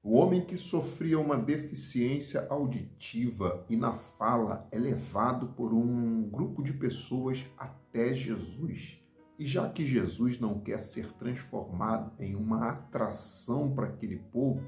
O homem que sofria uma deficiência auditiva e na fala é levado por um grupo de pessoas até Jesus. E já que Jesus não quer ser transformado em uma atração para aquele povo,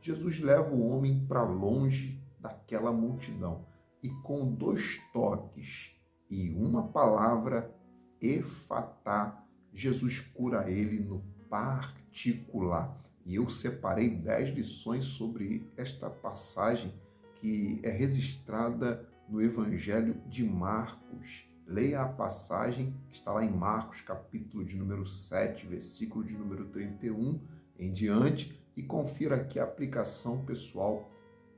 Jesus leva o homem para longe daquela multidão. E com 2 toques e uma palavra, efatá, Jesus cura ele no particular. E eu separei 10 lições sobre esta passagem que é registrada no Evangelho de Marcos. Leia a passagem que está lá em Marcos, capítulo de número 7, versículo de número 31 em diante, e confira aqui a aplicação pessoal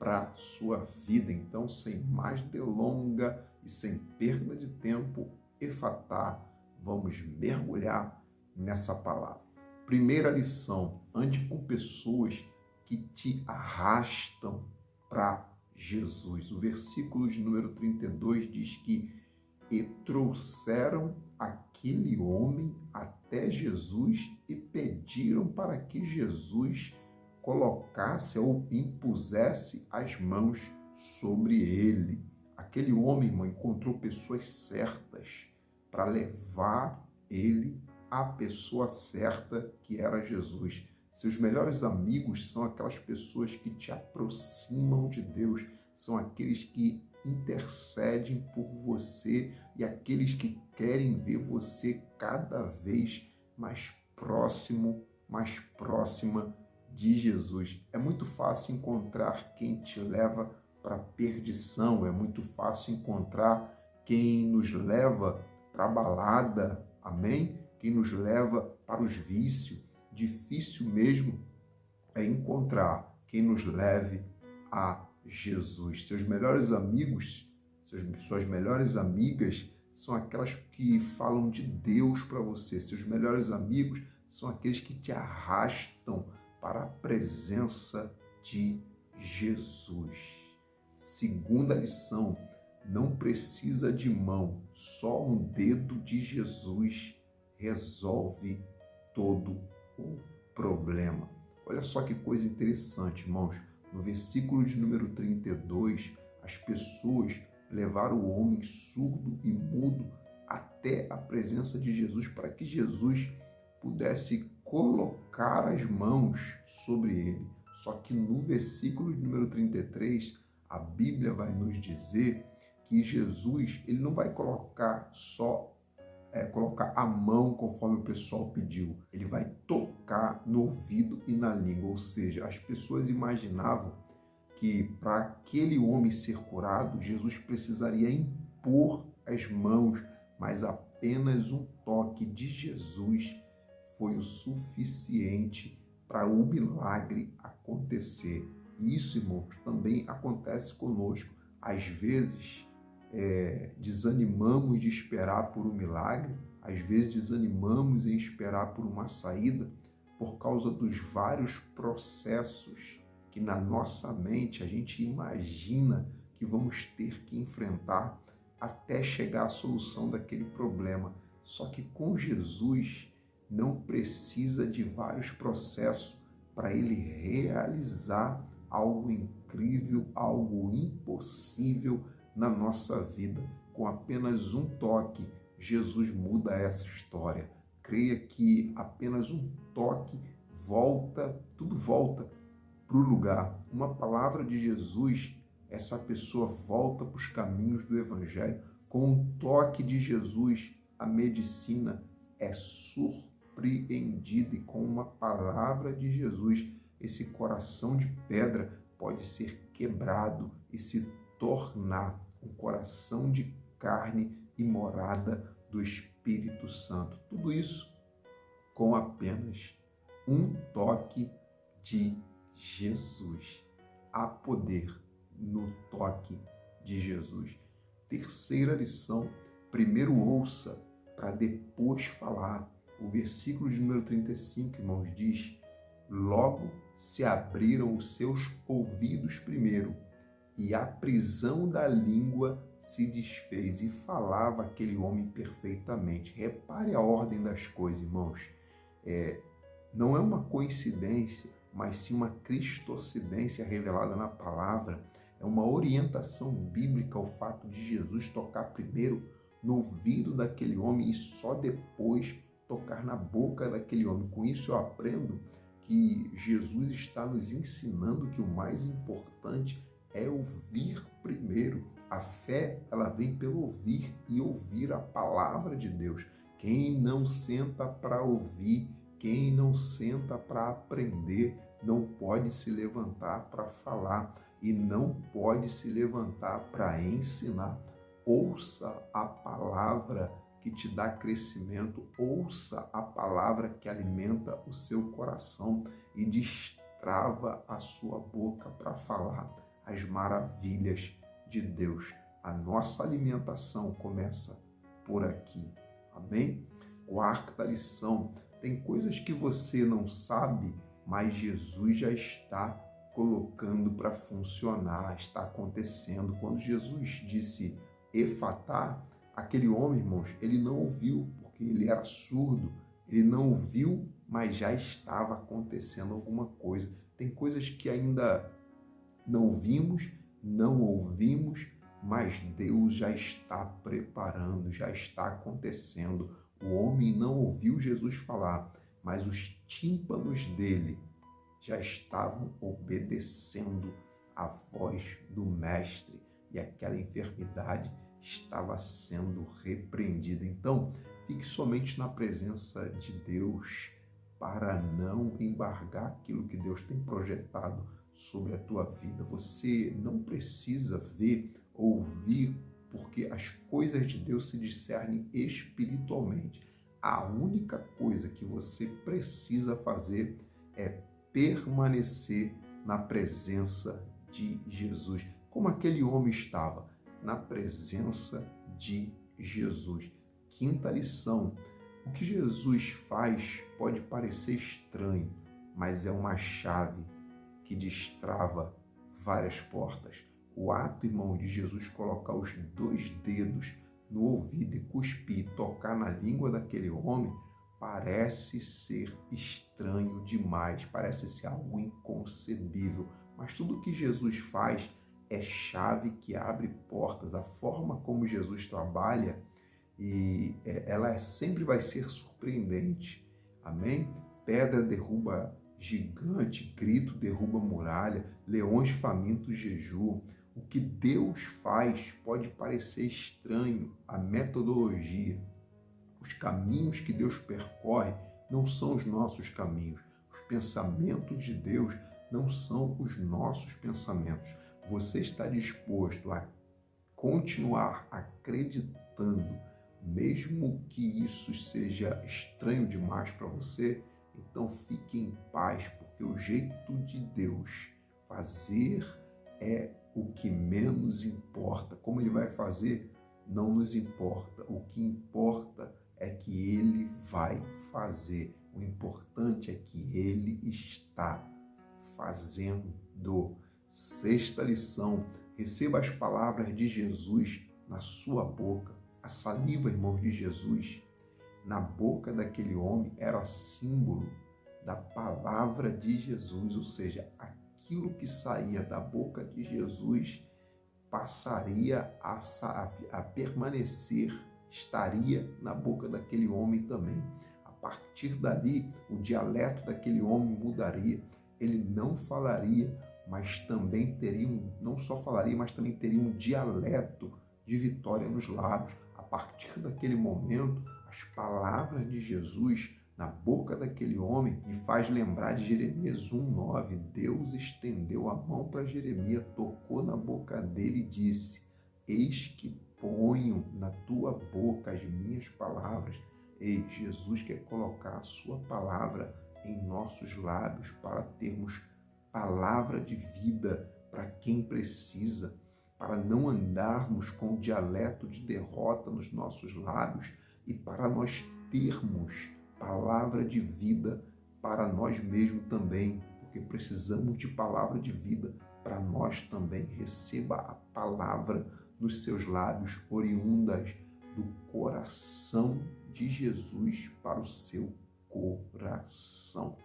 para a sua vida. Então, sem mais delonga e sem perda de tempo, efatá, vamos mergulhar nessa palavra. Primeira lição: ande com pessoas que te arrastam para Jesus. O versículo de número 32 diz que e trouxeram aquele homem até Jesus e pediram para que Jesus colocasse ou impusesse as mãos sobre ele. Aquele homem, irmão, encontrou pessoas certas para levar ele à pessoa certa, que era Jesus. Seus melhores amigos são aquelas pessoas que te aproximam de Deus, são aqueles que intercedem por você e aqueles que querem ver você cada vez mais próximo, mais próxima de Jesus. É muito fácil encontrar quem te leva para a perdição, é muito fácil encontrar quem nos leva para a balada, amém? Quem nos leva para os vícios. Difícil mesmo é encontrar quem nos leve a Jesus. Seus melhores amigos, suas melhores amigas são aquelas que falam de Deus para você. Seus melhores amigos são aqueles que te arrastam para a presença de Jesus. Segunda lição: não precisa de mão, só um dedo de Jesus resolve todo o problema. Olha só que coisa interessante, irmãos. No versículo de número 32, as pessoas levaram o homem surdo e mudo até a presença de Jesus para que Jesus pudesse colocar as mãos sobre ele. Só que no versículo de número 33, a Bíblia vai nos dizer que Jesus ele não vai colocar a mão conforme o pessoal pediu. Ele vai tocar no ouvido e na língua. Ou seja, as pessoas imaginavam que para aquele homem ser curado, Jesus precisaria impor as mãos, mas apenas um toque de Jesus foi o suficiente para o milagre acontecer. E isso, irmãos, também acontece conosco. Às vezes, desanimamos de esperar por um milagre, às vezes desanimamos em esperar por uma saída por causa dos vários processos que na nossa mente a gente imagina que vamos ter que enfrentar até chegar à solução daquele problema. Só que com Jesus não precisa de vários processos para ele realizar algo incrível, algo impossível na nossa vida. Com apenas um toque, Jesus muda essa história. Creia que apenas um toque tudo volta para o lugar. Uma palavra de Jesus, essa pessoa volta para os caminhos do Evangelho. Com um toque de Jesus, a medicina é surpreendida, e com uma palavra de Jesus, esse coração de pedra pode ser quebrado e se tornar um coração de carne e morada do Espírito Santo. Tudo isso com apenas um toque de Jesus. Há poder no toque de Jesus. Terceira lição: primeiro ouça para depois falar. O versículo de número 35, irmãos, diz: logo se abriram os seus ouvidos primeiro, e a prisão da língua se desfez, e falava aquele homem perfeitamente. Repare a ordem das coisas, irmãos. Não é uma coincidência mas sim uma cristocidência revelada na palavra. É uma orientação bíblica ao fato de Jesus tocar primeiro no ouvido daquele homem e só depois tocar na boca daquele homem. Com isso eu aprendo que Jesus está nos ensinando que o mais importante é ouvir primeiro. A fé, ela vem pelo ouvir e ouvir a palavra de Deus. Quem não senta para ouvir, quem não senta para aprender, não pode se levantar para falar e não pode se levantar para ensinar. Ouça a palavra que te dá crescimento, ouça a palavra que alimenta o seu coração e destrava a sua boca para falar as maravilhas de Deus. A nossa alimentação começa por aqui. Amém? Quarta lição. Tem coisas que você não sabe, mas Jesus já está colocando para funcionar, está acontecendo. Quando Jesus disse Efatá, aquele homem, irmãos, ele não ouviu, porque ele era surdo. Ele não ouviu, mas já estava acontecendo alguma coisa. Tem coisas que ainda não vimos, não ouvimos, mas Deus já está preparando, já está acontecendo. O homem não ouviu Jesus falar, mas os tímpanos dele já estavam obedecendo à voz do Mestre e aquela enfermidade estava sendo repreendida. Então, fique somente na presença de Deus para não embargar aquilo que Deus tem projetado sobre a tua vida. Você não precisa ver, ouvir, porque as coisas de Deus se discernem espiritualmente. A única coisa que você precisa fazer é permanecer na presença de Jesus. Como aquele homem estava, na presença de Jesus. Quinta lição. O que Jesus faz pode parecer estranho, mas é uma chave que destrava várias portas. O ato, irmão, de Jesus colocar os 2 dedos no ouvido e cuspir e tocar na língua daquele homem parece ser estranho demais, parece ser algo inconcebível. Mas tudo que Jesus faz é chave que abre portas. A forma como Jesus trabalha, ela sempre vai ser surpreendente. Amém? Pedra derruba gigante, grito derruba muralha, leões famintos jejuam. O que Deus faz pode parecer estranho, a metodologia, os caminhos que Deus percorre não são os nossos caminhos. Os pensamentos de Deus não são os nossos pensamentos. Você está disposto a continuar acreditando, mesmo que isso seja estranho demais para você? Então fique em paz, porque o jeito de Deus fazer é o que menos importa. Como Ele vai fazer, não nos importa. O que importa é que Ele vai fazer. O importante é que Ele está fazendo. Sexta lição. Receba as palavras de Jesus na sua boca. A saliva, irmãos, de Jesus na boca daquele homem era símbolo da palavra de Jesus, ou seja, aquilo que saía da boca de Jesus passaria a permanecer, estaria na boca daquele homem também. A partir dali, o dialeto daquele homem mudaria. Ele não falaria, mas também teria não só falaria, mas também teria um dialeto de vitória nos lábios. A partir daquele momento, as palavras de Jesus na boca daquele homem me faz lembrar de Jeremias 1:9. Deus estendeu a mão para Jeremias, tocou na boca dele e disse: eis que ponho na tua boca as minhas palavras. Ei, Jesus quer colocar a sua palavra em nossos lábios para termos palavra de vida para quem precisa, para não andarmos com o dialeto de derrota nos nossos lábios e para nós termos palavra de vida para nós mesmos também, porque precisamos de palavra de vida para nós também. Receba a palavra nos seus lábios, oriundas do coração de Jesus para o seu coração.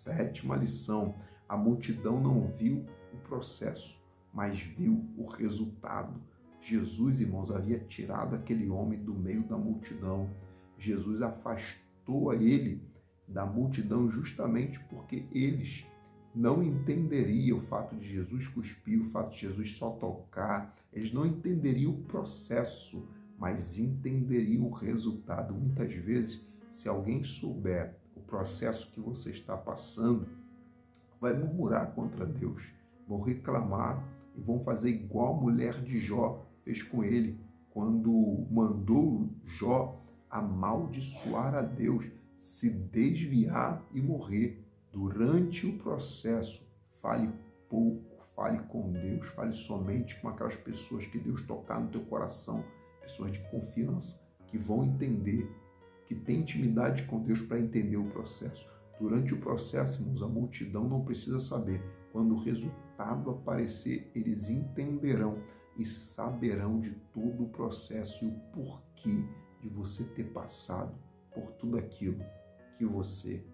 Sétima lição: a multidão não viu o processo, mas viu o resultado. Jesus, irmãos, havia tirado aquele homem do meio da multidão. Jesus afastou a ele da multidão justamente porque eles não entenderiam o fato de Jesus cuspir, o fato de Jesus só tocar. Eles não entenderiam o processo, mas entenderiam o resultado. Muitas vezes, se alguém souber o processo que você está passando, vai murmurar contra Deus, vão reclamar e vão fazer igual a mulher de Jó fez com ele, quando mandou Jó amaldiçoar a Deus, se desviar e morrer. Durante o processo, fale pouco, fale com Deus, fale somente com aquelas pessoas que Deus tocar no teu coração, pessoas de confiança, que vão entender, que têm intimidade com Deus para entender o processo. Durante o processo, irmãos, a multidão não precisa saber. Quando o resultado aparecer, eles entenderão e saberão de todo o processo e o porquê de você ter passado por tudo aquilo que você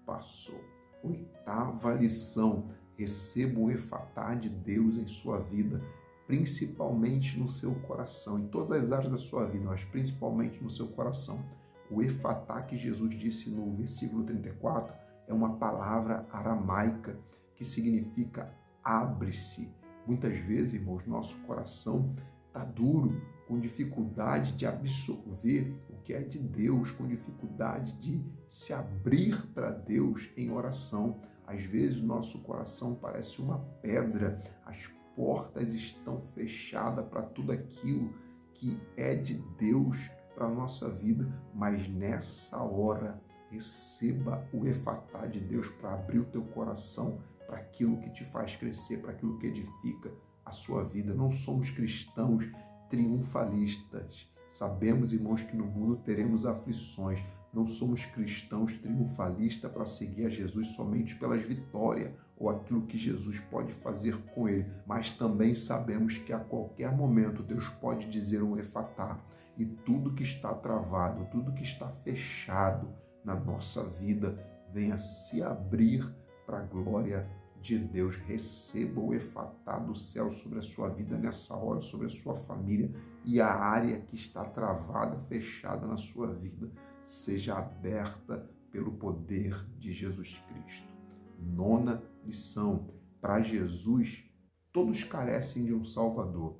passou. Oitava lição: receba o efatá de Deus em sua vida, principalmente no seu coração, em todas as áreas da sua vida, mas principalmente no seu coração. O efatá que Jesus disse no versículo 34 é uma palavra aramaica que significa abre-se. Muitas vezes, irmãos, nosso coração está duro, com dificuldade de absorver o que é de Deus, com dificuldade de se abrir para Deus em oração. Às vezes, nosso coração parece uma pedra, as portas estão fechadas para tudo aquilo que é de Deus para a nossa vida, mas nessa hora, receba o efatá de Deus para abrir o teu coração para aquilo que te faz crescer, para aquilo que edifica a sua vida. Não somos cristãos triunfalistas. Sabemos, irmãos, que no mundo teremos aflições. Não somos cristãos triunfalistas para seguir a Jesus somente pelas vitórias ou aquilo que Jesus pode fazer com ele. Mas também sabemos que a qualquer momento Deus pode dizer um efatá e tudo que está travado, tudo que está fechado na nossa vida venha se abrir para a glória de Deus. Receba o efatá do céu sobre a sua vida nessa hora, sobre a sua família, e a área que está travada, fechada na sua vida, seja aberta pelo poder de Jesus Cristo. Nona lição: para Jesus, todos carecem de um Salvador.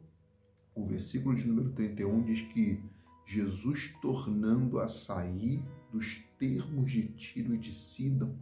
O versículo de número 31 diz que Jesus, tornando a sair dos termos de Tiro e de Sidom,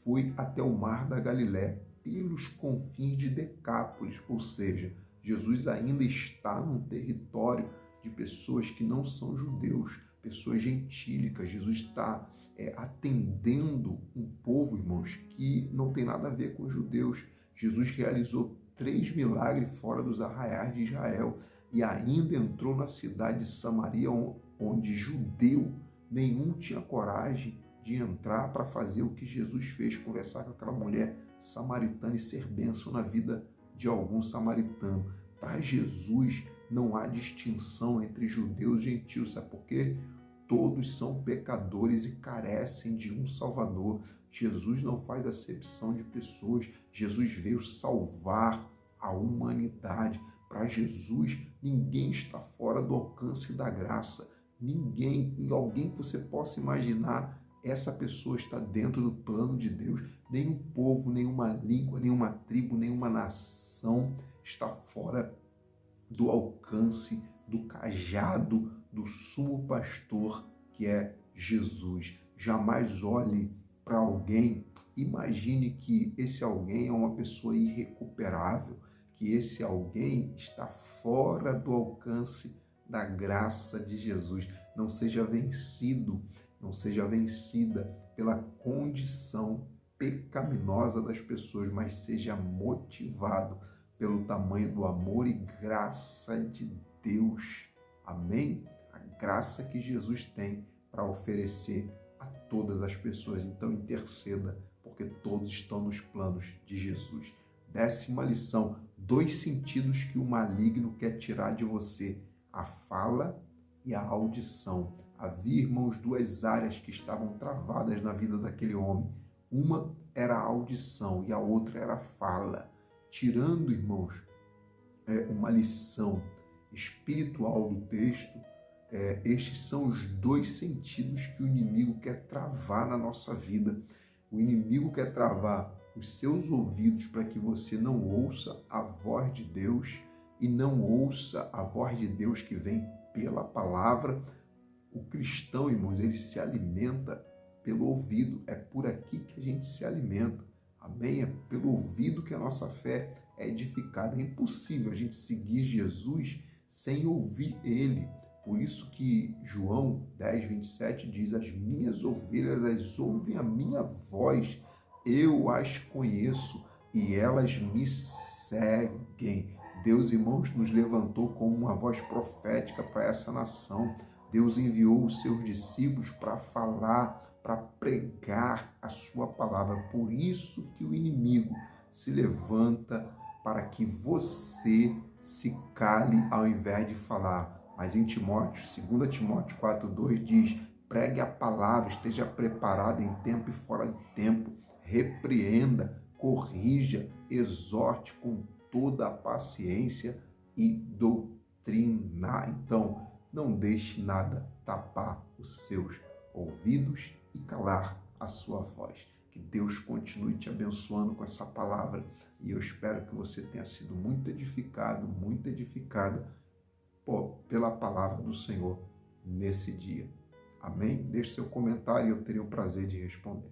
foi até o mar da Galiléia, pelos confins de Decápolis, ou seja, Jesus ainda está num território de pessoas que não são judeus, pessoas gentílicas. Jesus está atendendo um povo, irmãos, que não tem nada a ver com os judeus. Jesus realizou 3 milagres fora dos arraiais de Israel e ainda entrou na cidade de Samaria, onde judeu nenhum tinha coragem de entrar para fazer o que Jesus fez, conversar com aquela mulher samaritana e ser bênção na vida de algum samaritano. Para Jesus não há distinção entre judeus e gentios, sabe por quê? Todos são pecadores e carecem de um Salvador. Jesus não faz acepção de pessoas. Jesus veio salvar a humanidade. Para Jesus, ninguém está fora do alcance da graça. Ninguém, alguém que você possa imaginar, essa pessoa está dentro do plano de Deus. Nenhum povo, nenhuma língua, nenhuma tribo, nenhuma nação está fora do alcance do cajado do sumo pastor, que é Jesus. Jamais olhe para alguém, imagine que esse alguém é uma pessoa irrecuperável, que esse alguém está fora do alcance da graça de Jesus. Não seja vencido, não seja vencida pela condição pecaminosa das pessoas, mas seja motivado pelo tamanho do amor e graça de Deus. Amém? A graça que Jesus tem para oferecer a todas as pessoas. Então interceda, porque todos estão nos planos de Jesus. 10ª lição: 2 sentidos que o maligno quer tirar de você: a fala e a audição. Havia, irmãos, 2 áreas que estavam travadas na vida daquele homem. Uma era a audição e a outra era a fala. Tirando, irmãos, uma lição espiritual do texto, estes são os dois sentidos que o inimigo quer travar na nossa vida. O inimigo quer travar os seus ouvidos para que você não ouça a voz de Deus e não ouça a voz de Deus que vem pela palavra. O cristão, irmãos, ele se alimenta pelo ouvido. É por aqui que a gente se alimenta. Amém? É pelo ouvido que a nossa fé é edificada. É impossível a gente seguir Jesus sem ouvir ele. Por isso que João 10:27 diz: as minhas ovelhas as ouvem a minha voz, eu as conheço e elas me seguem. Deus, irmãos, nos levantou como uma voz profética para essa nação. Deus enviou os seus discípulos para falar, para pregar a sua palavra. Por isso que o inimigo se levanta para que você se cale ao invés de falar. Mas em Timóteo, 2 Timóteo 4:2 diz: pregue a palavra, esteja preparado em tempo e fora de tempo, repreenda, corrija, exorte com toda a paciência e doutrina. Então, não deixe nada tapar os seus ouvidos e calar a sua voz. Que Deus continue te abençoando com essa palavra e eu espero que você tenha sido muito edificado, muito edificada pela palavra do Senhor nesse dia. Amém? Deixe seu comentário e eu terei o prazer de responder.